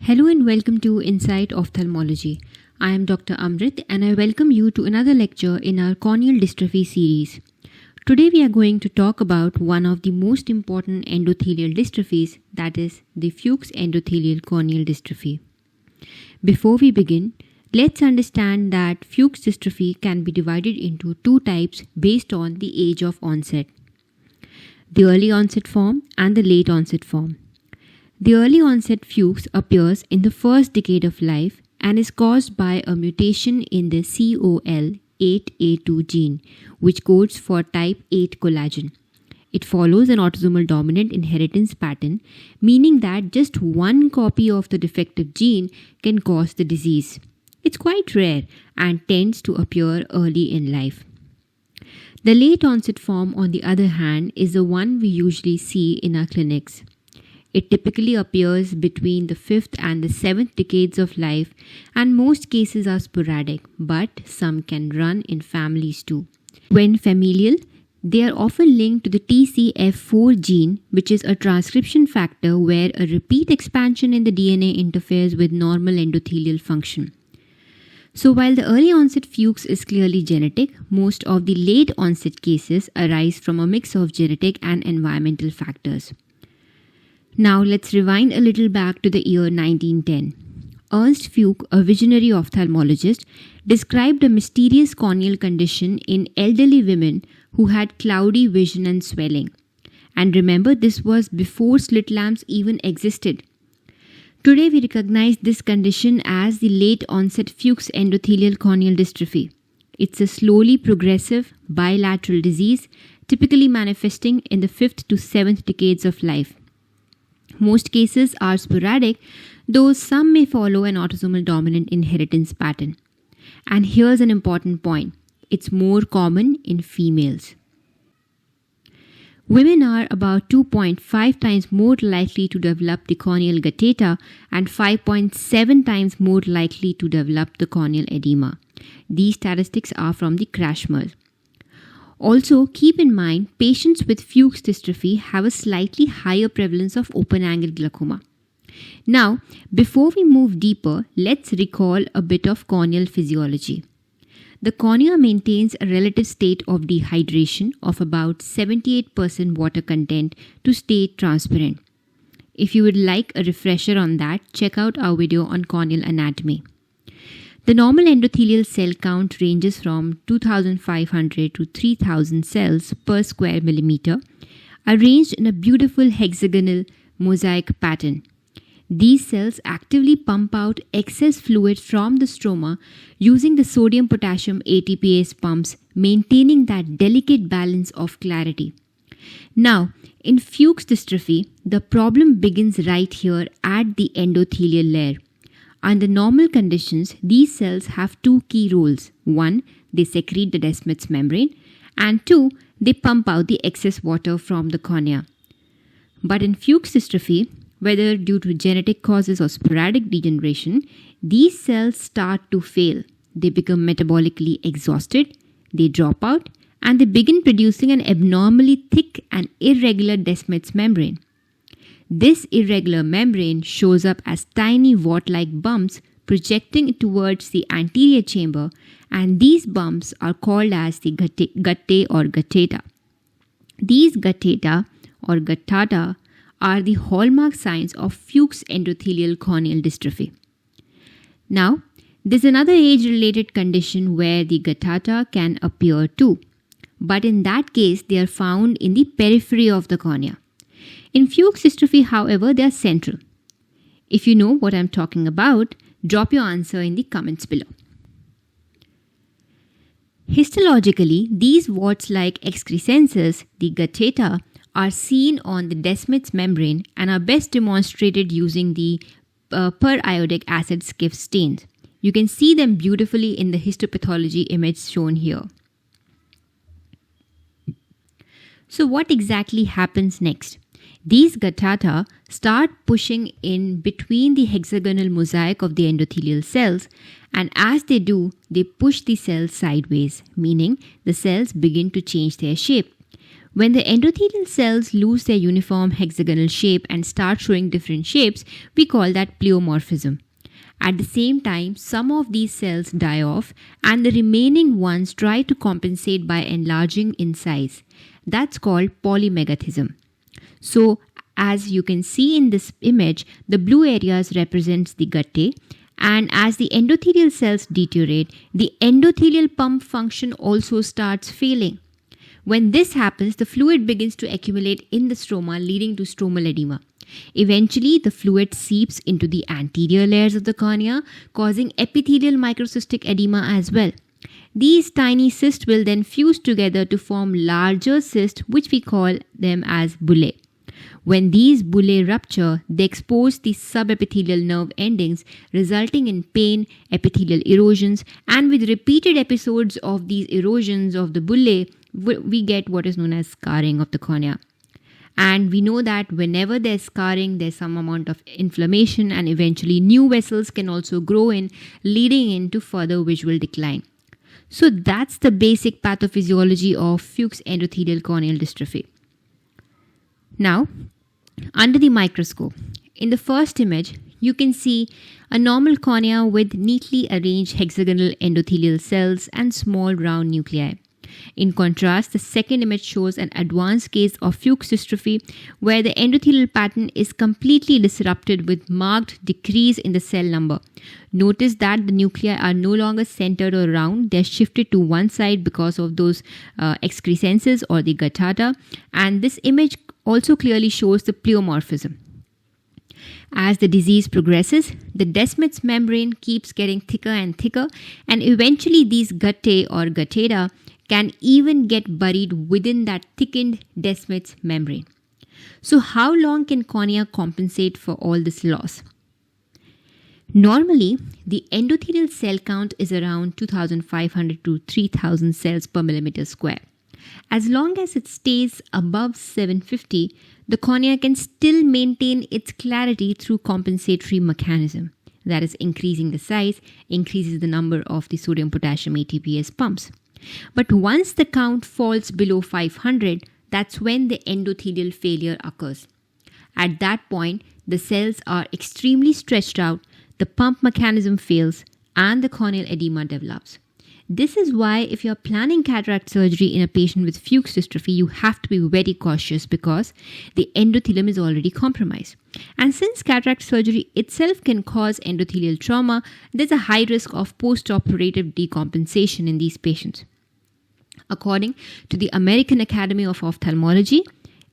Hello and welcome to Insight Ophthalmology. I am Dr. Amrit and I welcome you to another lecture in our corneal dystrophy series. Today we are going to talk about one of the most important endothelial dystrophies, that is the Fuchs Endothelial Corneal Dystrophy. Before we begin, let's understand that Fuchs dystrophy can be divided into two types based on the age of onset: the early onset form and the late onset form. The early onset Fuchs appears in the first decade of life and is caused by a mutation in the COL8A2 gene, which codes for type 8 collagen. It follows an autosomal dominant inheritance pattern, meaning that just one copy of the defective gene can cause the disease. It's quite rare and tends to appear early in life. The late onset form, on the other hand, is the one we usually see in our clinics. It typically appears between the 5th and the 7th decades of life, and most cases are sporadic, but some can run in families too. When familial, they are often linked to the TCF4 gene, which is a transcription factor where a repeat expansion in the DNA interferes with normal endothelial function. So while the early onset Fuchs is clearly genetic, most of the late onset cases arise from a mix of genetic and environmental factors. Now let's rewind a little back to the year 1910. Ernst Fuchs, a visionary ophthalmologist, described a mysterious corneal condition in elderly women who had cloudy vision and swelling. And remember, this was before slit lamps even existed. Today we recognize this condition as the late onset Fuchs Endothelial Corneal Dystrophy. It's a slowly progressive bilateral disease, typically manifesting in the 5th to 7th decades of life. Most cases are sporadic, though some may follow an autosomal dominant inheritance pattern. And here's an important point: it's more common in females. Women are about 2.5 times more likely to develop the corneal guttae and 5.7 times more likely to develop the corneal edema. These statistics are from the Crash-Merz. Also, keep in mind, patients with Fuchs dystrophy have a slightly higher prevalence of open-angle glaucoma. Now, before we move deeper, let's recall a bit of corneal physiology. The cornea maintains a relative state of dehydration of about 78% water content to stay transparent. If you would like a refresher on that, check out our video on corneal anatomy. The normal endothelial cell count ranges from 2,500 to 3,000 cells per square millimeter, arranged in a beautiful hexagonal mosaic pattern. These cells actively pump out excess fluid from the stroma using the sodium-potassium ATPase pumps, maintaining that delicate balance of clarity. Now, in Fuchs dystrophy, the problem begins right here at the endothelial layer. Under normal conditions, these cells have two key roles. One, they secrete the Descemet's membrane, and two, they pump out the excess water from the cornea. But in Fuchs dystrophy, whether due to genetic causes or sporadic degeneration, these cells start to fail. They become metabolically exhausted, they drop out, and they begin producing an abnormally thick and irregular Descemet's membrane. This irregular membrane shows up as tiny wart-like bumps projecting towards the anterior chamber, and these bumps are called as the guttae or guttata. These guttata or guttata are the hallmark signs of Fuchs endothelial corneal dystrophy. Now, there's another age-related condition where the guttata can appear too, but in that case they are found in the periphery of the cornea. In Fuchs dystrophy, however, they are central. If you know what I'm talking about, drop your answer in the comments below. Histologically, these warts-like excrescences, the guttata, are seen on the Descemet's membrane and are best demonstrated using the periodic acid Skiff stains. You can see them beautifully in the histopathology image shown here. So what exactly happens next? These guttata start pushing in between the hexagonal mosaic of the endothelial cells, and as they do, they push the cells sideways, meaning the cells begin to change their shape. When the endothelial cells lose their uniform hexagonal shape and start showing different shapes, we call that pleomorphism. At the same time, some of these cells die off and the remaining ones try to compensate by enlarging in size. That's called polymegathism. So, as you can see in this image, the blue areas represents the Guttae, and as the endothelial cells deteriorate, the endothelial pump function also starts failing. When this happens, the fluid begins to accumulate in the stroma, leading to stromal edema. Eventually, the fluid seeps into the anterior layers of the cornea, causing epithelial microcystic edema as well. These tiny cysts will then fuse together to form larger cysts, which we call them as bullae. When these bullae rupture, they expose the subepithelial nerve endings, resulting in pain, epithelial erosions, and with repeated episodes of these erosions of the bullae, we get what is known as scarring of the cornea. And we know that whenever there's scarring, there's some amount of inflammation, and eventually new vessels can also grow in, leading into further visual decline. So that's the basic pathophysiology of Fuchs Endothelial Corneal Dystrophy. Now, under the microscope, in the first image, you can see a normal cornea with neatly arranged hexagonal endothelial cells and small round nuclei. In contrast, the second image shows an advanced case of Fuchs dystrophy where the endothelial pattern is completely disrupted with marked decrease in the cell number. Notice that the nuclei are no longer centered or round, they are shifted to one side because of those excrescences or the guttata, and this image also clearly shows the pleomorphism. As the disease progresses, the Descemet's membrane keeps getting thicker and thicker, and eventually these Guttae or Guttae can even get buried within that thickened Descemet's membrane. So how long can cornea compensate for all this loss? Normally, the endothelial cell count is around 2,500 to 3,000 cells per millimeter square. As long as it stays above 750, the cornea can still maintain its clarity through compensatory mechanism. That is, increasing the size increases the number of the sodium-potassium ATPase pumps. But once the count falls below 500, that's when the endothelial failure occurs. At that point, the cells are extremely stretched out, the pump mechanism fails, and the corneal edema develops. This is why if you are planning cataract surgery in a patient with Fuchs dystrophy, you have to be very cautious because the endothelium is already compromised. And since cataract surgery itself can cause endothelial trauma, there's a high risk of post-operative decompensation in these patients. According to the American Academy of Ophthalmology,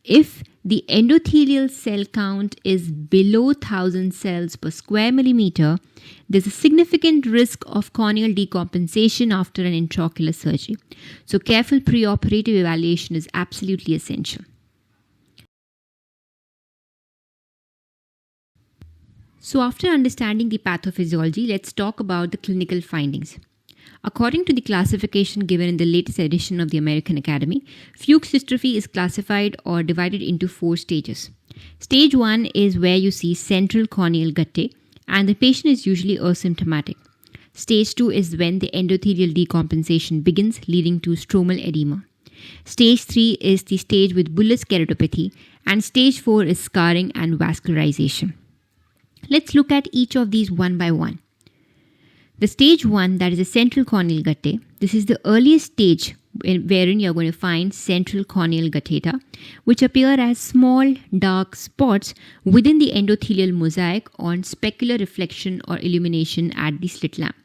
if the endothelial cell count is below 1,000 cells per square millimeter, there's a significant risk of corneal decompensation after an intraocular surgery. So careful preoperative evaluation is absolutely essential. So after understanding the pathophysiology, let's talk about the clinical findings. According to the classification given in the latest edition of the American Academy, Fuchs dystrophy is classified or divided into 4 stages. Stage 1 is where you see central corneal Guttae and the patient is usually asymptomatic. Stage 2 is when the endothelial decompensation begins, leading to stromal edema. Stage 3 is the stage with bullous keratopathy, and stage 4 is scarring and vascularization. Let's look at each of these one by one. The stage 1, that is the central corneal Guttae, this is the earliest stage wherein you are going to find central corneal Guttae, which appear as small dark spots within the endothelial mosaic on specular reflection or illumination at the slit lamp.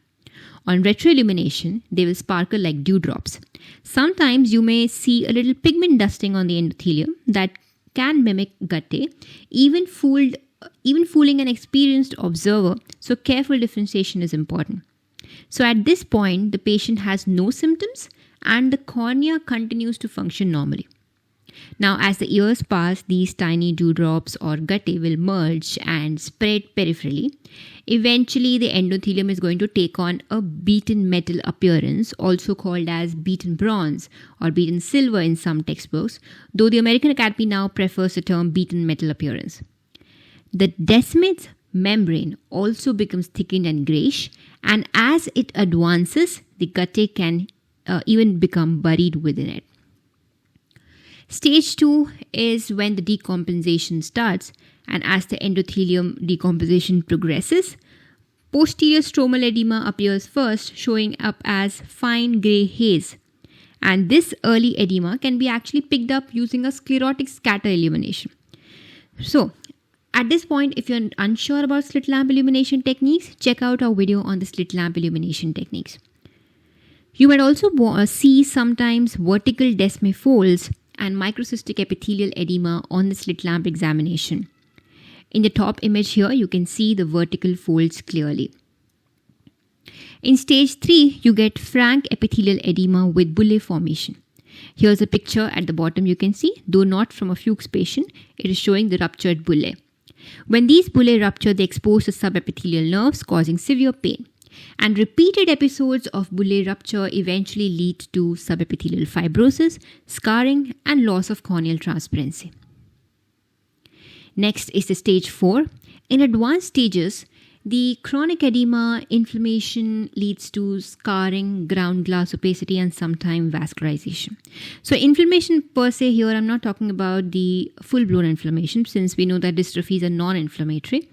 On retroillumination, they will sparkle like dewdrops. Sometimes you may see a little pigment dusting on the endothelium that can mimic Guttae, even fooling an experienced observer, so careful differentiation is important. So at this point, the patient has no symptoms and the cornea continues to function normally. Now, as the years pass, these tiny dewdrops or Guttae will merge and spread peripherally. Eventually, the endothelium is going to take on a beaten metal appearance, also called as beaten bronze or beaten silver in some textbooks, though the American Academy now prefers the term beaten metal appearance. The Descemet's membrane also becomes thickened and grayish, and as it advances, the Guttae can even become buried within it. Stage 2 is when the decompensation starts, and as the endothelium decomposition progresses, posterior stromal edema appears first, showing up as fine grey haze. And this early edema can be actually picked up using a sclerotic scatter illumination. So, at this point, if you're unsure about slit lamp illumination techniques, check out our video on the slit lamp illumination techniques. You might also see sometimes vertical descemet folds and microcystic epithelial edema on the slit lamp examination. In the top image here, you can see the vertical folds clearly. In stage 3, you get frank epithelial edema with Bullous formation. Here's a picture at the bottom you can see, though not from a Fuchs patient, it is showing the ruptured bullae. When these bullae rupture, they expose the subepithelial nerves, causing severe pain. And repeated episodes of bullae rupture eventually lead to subepithelial fibrosis, scarring, and loss of corneal transparency. Next is the stage 4. In advanced stages, the chronic edema, inflammation leads to scarring, ground glass opacity, and sometimes vascularization. So inflammation per se here, I'm not talking about the full-blown inflammation, since we know that dystrophies are non-inflammatory.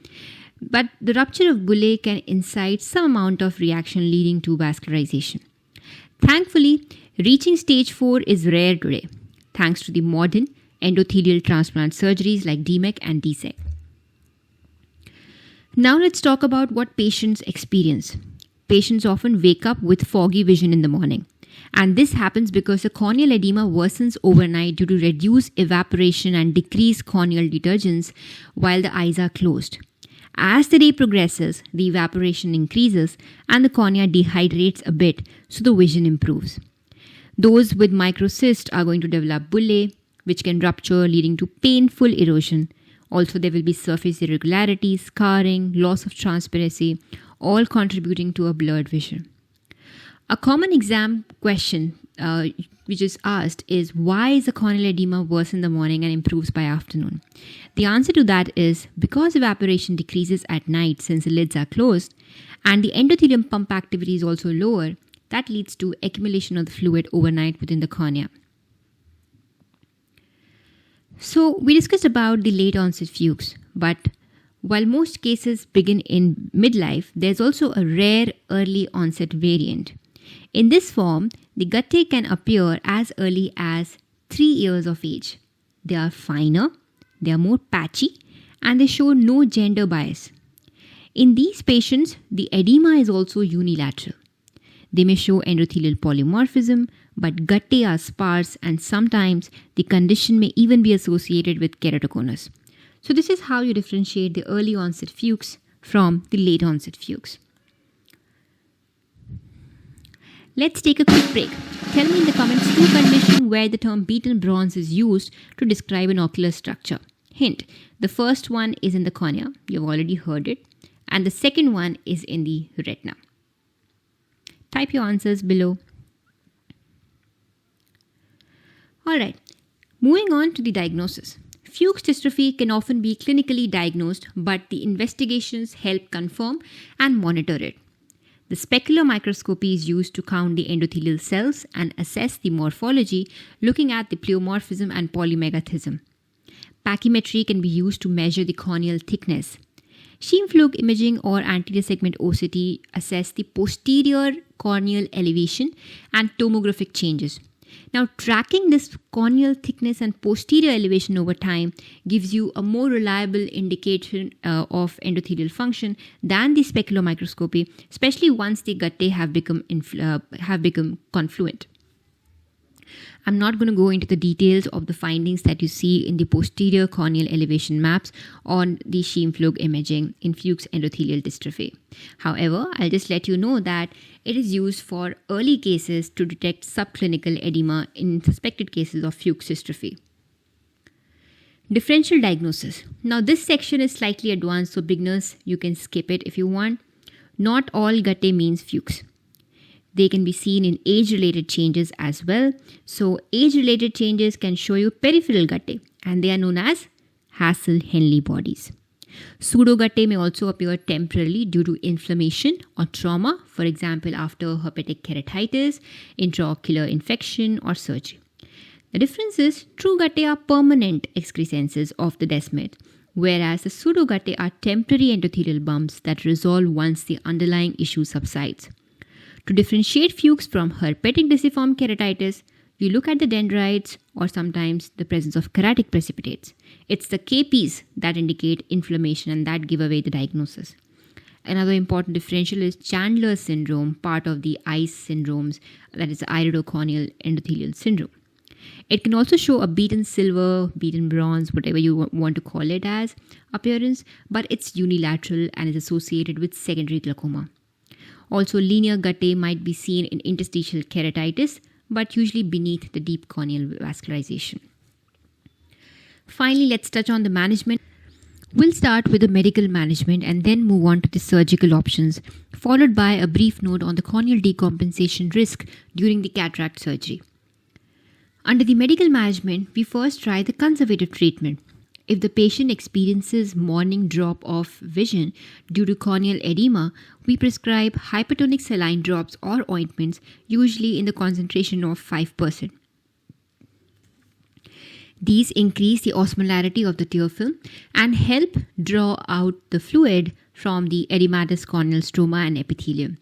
But the rupture of bullae can incite some amount of reaction leading to vascularization. Thankfully, reaching stage 4 is rare today, thanks to the modern endothelial transplant surgeries like DMEC and DSEC. Now let's talk about what patients experience. Patients often wake up with foggy vision in the morning. And this happens because the corneal edema worsens overnight due to reduced evaporation and decreased corneal detergents while the eyes are closed. As the day progresses, the evaporation increases and the cornea dehydrates a bit, so the vision improves. Those with microcysts are going to develop bullae, which can rupture, leading to painful erosion. Also, there will be surface irregularities, scarring, loss of transparency, all contributing to a blurred vision. A common exam question which is asked is, why is the corneal edema worse in the morning and improves by afternoon? The answer to that is because evaporation decreases at night since the lids are closed and the endothelium pump activity is also lower, that leads to accumulation of the fluid overnight within the cornea. So we discussed about the late-onset Fuchs, but while most cases begin in midlife, there's also a rare early-onset variant. In this form, the Guttae can appear as early as 3 years of age. They are finer, they are more patchy, and they show no gender bias. In these patients, the edema is also unilateral. They may show endothelial polymorphism, but Guttae are sparse and sometimes the condition may even be associated with keratoconus. So this is how you differentiate the early onset Fuchs from the late onset Fuchs. Let's take a quick break. Tell me in the comments 2 conditions where the term beaten bronze is used to describe an ocular structure. Hint, the first one is in the cornea, you've already heard it, and the second one is in the retina. Type your answers below. Alright, moving on to the diagnosis. Fuchs dystrophy can often be clinically diagnosed, but the investigations help confirm and monitor it. The specular microscopy is used to count the endothelial cells and assess the morphology, looking at the pleomorphism and polymegathism. Pachymetry can be used to measure the corneal thickness. Scheimpflug imaging or anterior segment OCT assess the posterior corneal elevation and tomographic changes. Now, tracking this corneal thickness and posterior elevation over time gives you a more reliable indication of endothelial function than the specular microscopy, especially once the Guttae have become confluent. I'm not going to go into the details of the findings that you see in the posterior corneal elevation maps on the Scheimpflug imaging in Fuchs endothelial dystrophy. However, I'll just let you know that it is used for early cases to detect subclinical edema in suspected cases of Fuchs dystrophy. Differential diagnosis. Now this section is slightly advanced, so beginners, you can skip it if you want. Not all Guttae means Fuchs. They can be seen in age-related changes as well. So age-related changes can show you peripheral Guttae, and they are known as Hassel-Henle bodies. Pseudo-Guttae may also appear temporarily due to inflammation or trauma, for example after herpetic keratitis, intraocular infection or surgery. The difference is true Guttae are permanent excrescences of the desmet, whereas the pseudo-Guttae are temporary endothelial bumps that resolve once the underlying issue subsides. To differentiate Fuchs from herpetic deciform keratitis, you look at the dendrites or sometimes the presence of keratic precipitates. It's the KPs that indicate inflammation and that give away the diagnosis. Another important differential is Chandler's syndrome, part of the ICE syndromes, that is the iridocorneal endothelial syndrome. It can also show a beaten silver, beaten bronze, whatever you want to call it as appearance, but it's unilateral and is associated with secondary glaucoma. Also, linear Guttae might be seen in interstitial keratitis, but usually beneath the deep corneal vascularization. Finally, let's touch on the management. We'll start with the medical management and then move on to the surgical options, followed by a brief note on the corneal decompensation risk during the cataract surgery. Under the medical management, we first try the conservative treatment. If the patient experiences morning drop of vision due to corneal edema, we prescribe hypertonic saline drops or ointments, usually in the concentration of 5%. These increase the osmolarity of the tear film and help draw out the fluid from the edematous corneal stroma and epithelium.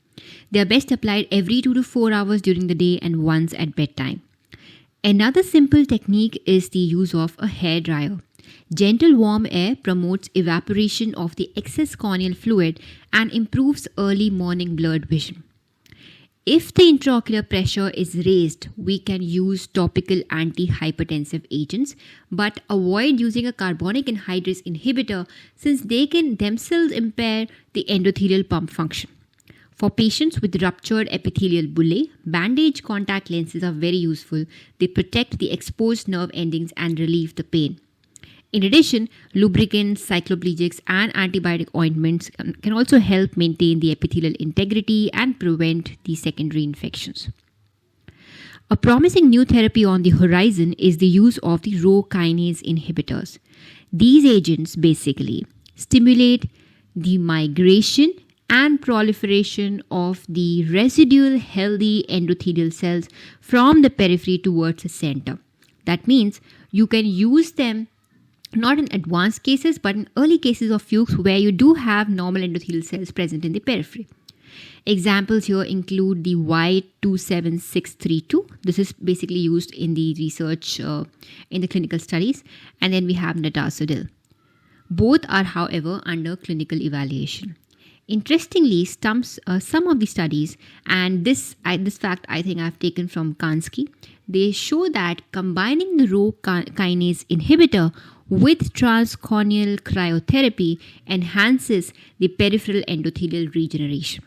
They are best applied every 2 to 4 hours during the day and once at bedtime. Another simple technique is the use of a hair dryer. Gentle warm air promotes evaporation of the excess corneal fluid and improves early morning blurred vision. If the intraocular pressure is raised, we can use topical antihypertensive agents, but avoid using a carbonic anhydrase inhibitor since they can themselves impair the endothelial pump function. For patients with ruptured epithelial bullae, bandage contact lenses are very useful. They protect the exposed nerve endings and relieve the pain. In addition, lubricants, cycloplegics, and antibiotic ointments can also help maintain the epithelial integrity and prevent the secondary infections. A promising new therapy on the horizon is the use of the Rho kinase inhibitors. These agents basically stimulate the migration and proliferation of the residual healthy endothelial cells from the periphery towards the center. That means you can use them not in advanced cases, but in early cases of Fuchs where you do have normal endothelial cells present in the periphery. Examples here include the Y27632. This is basically used in the research, in the clinical studies. And then we have nitazoxanide. Both are, however, under clinical evaluation. Interestingly, some of the studies, and this fact I think I've taken from Kansky, they show that combining the Rho kinase inhibitor with transcorneal cryotherapy enhances the peripheral endothelial regeneration.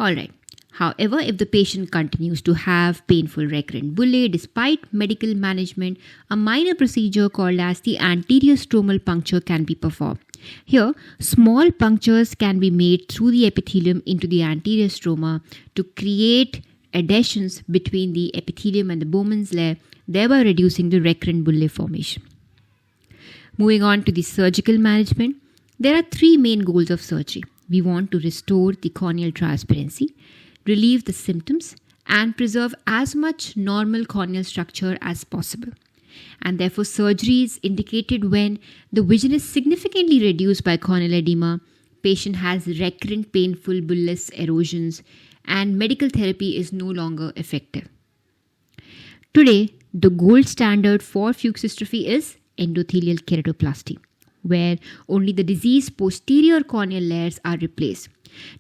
Alright, however, if the patient continues to have painful recurrent bullae despite medical management, a minor procedure called as the anterior stromal puncture can be performed. Here, small punctures can be made through the epithelium into the anterior stroma to create adhesions between the epithelium and the Bowman's layer, thereby reducing the recurrent bullae formation. Moving on to the surgical management, there are 3 main goals of surgery. We want to restore the corneal transparency, relieve the symptoms, and preserve as much normal corneal structure as possible. And therefore, surgery is indicated when the vision is significantly reduced by corneal edema, patient has recurrent painful bullous erosions, and medical therapy is no longer effective. Today, the gold standard for Fuchs dystrophy is endothelial keratoplasty, where only the diseased posterior corneal layers are replaced.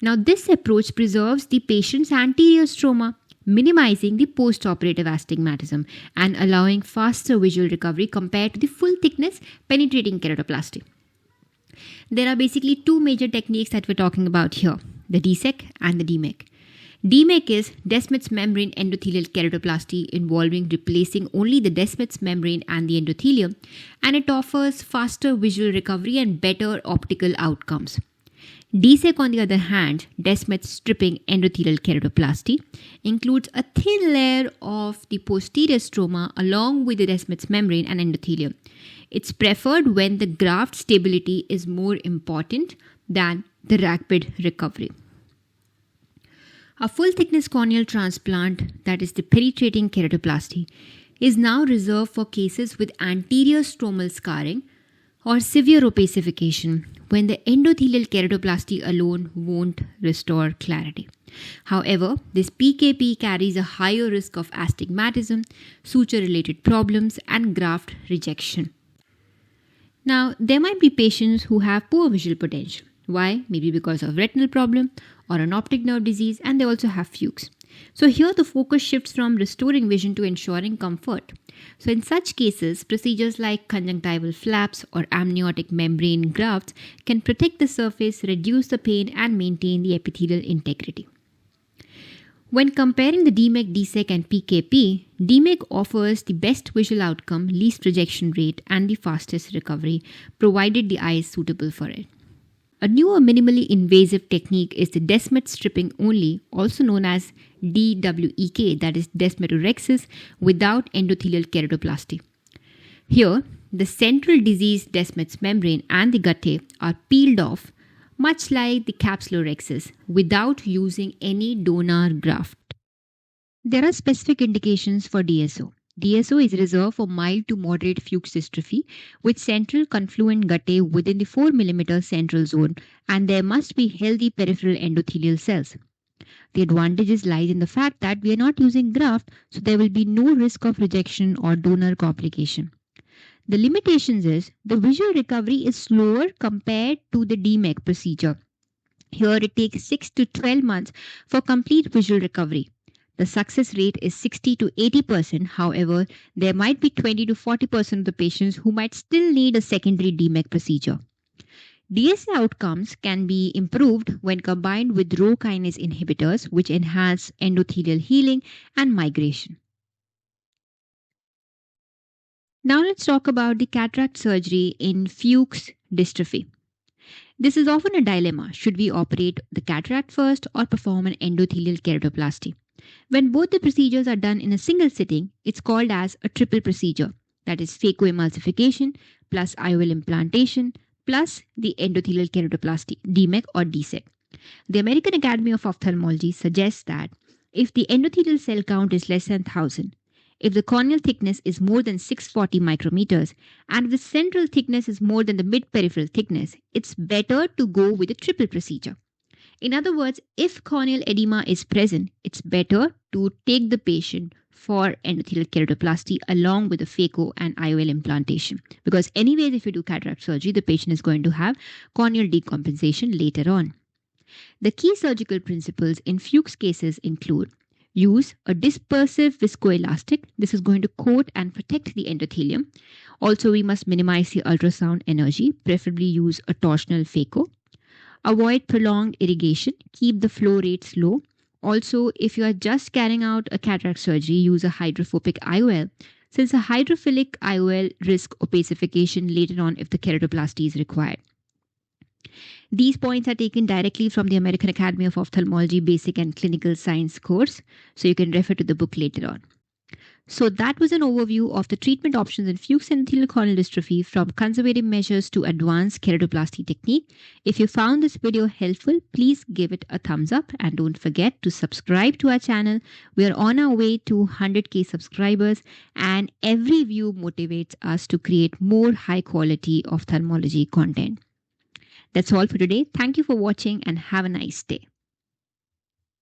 Now, this approach preserves the patient's anterior stroma, minimizing the post-operative astigmatism and allowing faster visual recovery compared to the full thickness penetrating keratoplasty. There are basically 2 major techniques that we're talking about here, the DSEK and the DMEK. DMEK is Descemet's membrane endothelial keratoplasty involving replacing only the Descemet's membrane and the endothelium, and it offers faster visual recovery and better optical outcomes. DSEK, on the other hand, Descemet's stripping endothelial keratoplasty, includes a thin layer of the posterior stroma along with the Descemet's membrane and endothelium. It's preferred when the graft stability is more important than the rapid recovery. A full thickness corneal transplant, that is the penetrating keratoplasty, is now reserved for cases with anterior stromal scarring or severe opacification when the endothelial keratoplasty alone won't restore clarity. However, this PKP carries a higher risk of astigmatism, suture-related problems, and graft rejection. Now, there might be patients who have poor visual potential. Why? Maybe because of retinal problem or an optic nerve disease, and they also have Fuchs. So here the focus shifts from restoring vision to ensuring comfort. So in such cases, procedures like conjunctival flaps or amniotic membrane grafts can protect the surface, reduce the pain, and maintain the epithelial integrity. When comparing the DMEC, DSEC, and PKP, DMEC offers the best visual outcome, least rejection rate, and the fastest recovery, provided the eye is suitable for it. A newer minimally invasive technique is the Desmet stripping only, also known as DWEK, that is desmetorrhexis, without endothelial keratoplasty. Here, the central diseased Desmet's membrane and the Guttae are peeled off, much like the capsulorhexis, without using any donor graft. There are specific indications for DSO. DSO is reserved for mild to moderate Fuchs dystrophy with central confluent Guttae within the 4 mm central zone, and there must be healthy peripheral endothelial cells. The advantages lies in the fact that we are not using graft, so there will be no risk of rejection or donor complication. The limitations is the visual recovery is slower compared to the DMEC procedure. Here it takes 6 to 12 months for complete visual recovery. The success rate is 60 to 80%. However, there might be 20 to 40% of the patients who might still need a secondary DMEC procedure. DSA outcomes can be improved when combined with Rho kinase inhibitors, which enhance endothelial healing and migration. Now let's talk about the cataract surgery in Fuchs dystrophy. This is often a dilemma. Should we operate the cataract first or perform an endothelial keratoplasty? When both the procedures are done in a single sitting, it's called as a triple procedure. That is phacoemulsification plus IOL implantation plus the endothelial keratoplasty, DMEC or DSEC. The American Academy of Ophthalmology suggests that if the endothelial cell count is less than 1000, if the corneal thickness is more than 640 micrometers, and if the central thickness is more than the mid-peripheral thickness, it's better to go with a triple procedure. In other words, if corneal edema is present, it's better to take the patient for endothelial keratoplasty along with the phaco and IOL implantation. Because anyways, if you do cataract surgery, the patient is going to have corneal decompensation later on. The key surgical principles in Fuchs cases include use a dispersive viscoelastic. This is going to coat and protect the endothelium. Also, we must minimize the ultrasound energy, preferably use a torsional phaco. Avoid prolonged irrigation. Keep the flow rates low. Also, if you are just carrying out a cataract surgery, use a hydrophobic IOL, since a hydrophilic IOL risks opacification later on if the keratoplasty is required. These points are taken directly from the American Academy of Ophthalmology Basic and Clinical Science course, so you can refer to the book later on. So that was an overview of the treatment options in Fuchs endothelial corneal dystrophy, from conservative measures to advanced keratoplasty technique. If you found this video helpful, please give it a thumbs up and don't forget to subscribe to our channel. We are on our way to 100k subscribers, and every view motivates us to create more high quality ophthalmology content. That's all for today. Thank you for watching and have a nice day.